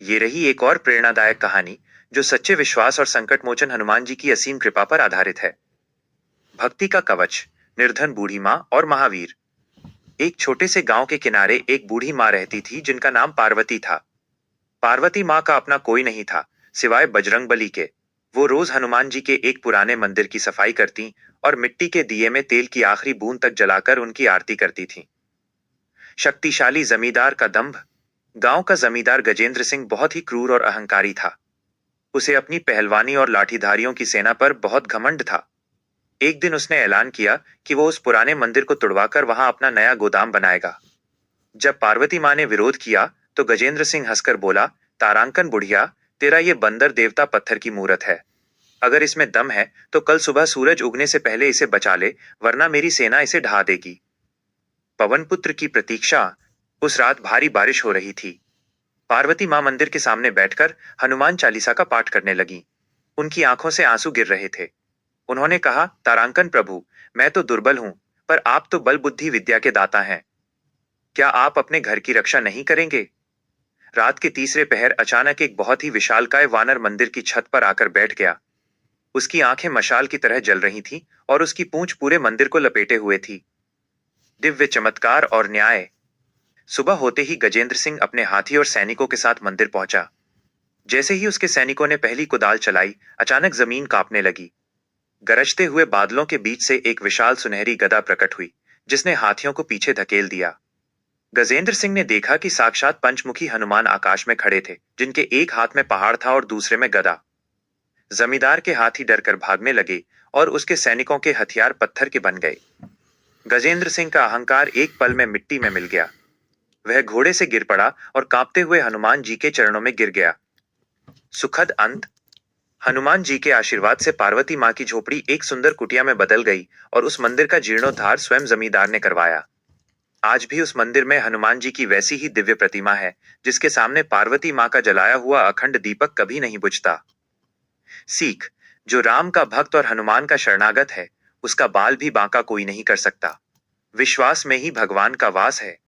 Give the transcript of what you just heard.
ये रही एक और प्रेरणादायक कहानी जो सच्चे विश्वास और संकट मोचन हनुमान जी की असीम कृपा पर आधारित है। भक्ति का कवच, निर्धन बूढ़ी माँ और महावीर। एक छोटे से गांव के किनारे एक बूढ़ी माँ रहती थी जिनका नाम पार्वती था। पार्वती माँ का अपना कोई नहीं था सिवाय बजरंगबली के। वो रोज हनुमान जी के एक पुराने मंदिर की सफाई करती और मिट्टी के दिए में तेल की आखिरी बूंद तक जलाकर उनकी आरती करती थी। शक्तिशाली जमींदार का दंभ। गांव का जमींदार गजेंद्र सिंह बहुत ही क्रूर और अहंकारी था। उसे अपनी पहलवानी और लाठीधारियों की सेना पर बहुत घमंड था। एक दिन उसने ऐलान किया कि वो उस पुराने मंदिर को तुड़वाकर वहां अपना नया गोदाम बनाएगा। जब पार्वती माँ ने विरोध किया तो गजेंद्र सिंह हंसकर बोला, तारांकन बुढ़िया, तेरा ये बंदर देवता पत्थर की मूरत है। अगर इसमें दम है तो कल सुबह सूरज उगने से पहले इसे बचा ले, वरना मेरी सेना इसे ढहा देगी। पवनपुत्र की प्रतीक्षा। उस रात भारी बारिश हो रही थी। पार्वती माँ मंदिर के सामने बैठकर हनुमान चालीसा का पाठ करने लगी। उनकी आंखों से आंसू गिर रहे थे। उन्होंने कहा, तारांकन प्रभु, मैं तो दुर्बल हूं, पर आप तो बल बुद्धि विद्या के दाता हैं। क्या आप अपने घर की रक्षा नहीं करेंगे? रात के तीसरे पहर अचानक एक बहुत ही विशालकाय वानर मंदिर की छत पर आकर बैठ गया। उसकी आंखें मशाल की तरह जल रही थीं और उसकी पूंछ पूरे मंदिर को लपेटे हुए थी। दिव्य चमत्कार और न्याय। सुबह होते ही गजेंद्र सिंह अपने हाथी और सैनिकों के साथ मंदिर पहुंचा। जैसे ही उसके सैनिकों ने पहली कुदाल चलाई, अचानक जमीन कांपने लगी। गरजते हुए बादलों के बीच से एक विशाल सुनहरी गदा प्रकट हुई, जिसने हाथियों को पीछे धकेल दिया। गजेंद्र सिंह ने देखा कि साक्षात पंचमुखी हनुमान आकाश में खड़े थे, जिनके एक हाथ में पहाड़ था और दूसरे में गदा। जमींदार के हाथी डरकर भागने लगे और उसके सैनिकों के हथियार पत्थर के बन गए। गजेंद्र सिंह का अहंकार एक पल में मिट्टी में मिल गया। वह घोड़े से गिर पड़ा और कांपते हुए हनुमान जी के चरणों में गिर गया। सुखद अंत। हनुमान जी के आशीर्वाद से पार्वती माँ की झोपड़ी एक सुंदर कुटिया में बदल गई और उस मंदिर का जीर्णोद्धार स्वयं जमींदार ने करवाया। आज भी उस मंदिर में हनुमान जी की वैसी ही दिव्य प्रतिमा है, जिसके सामने पार्वती माँ का जलाया हुआ अखंड दीपक कभी नहीं बुझता। सीख। जो राम का भक्त और हनुमान का शरणागत है, उसका बाल भी बांका कोई नहीं कर सकता। विश्वास में ही भगवान का वास है।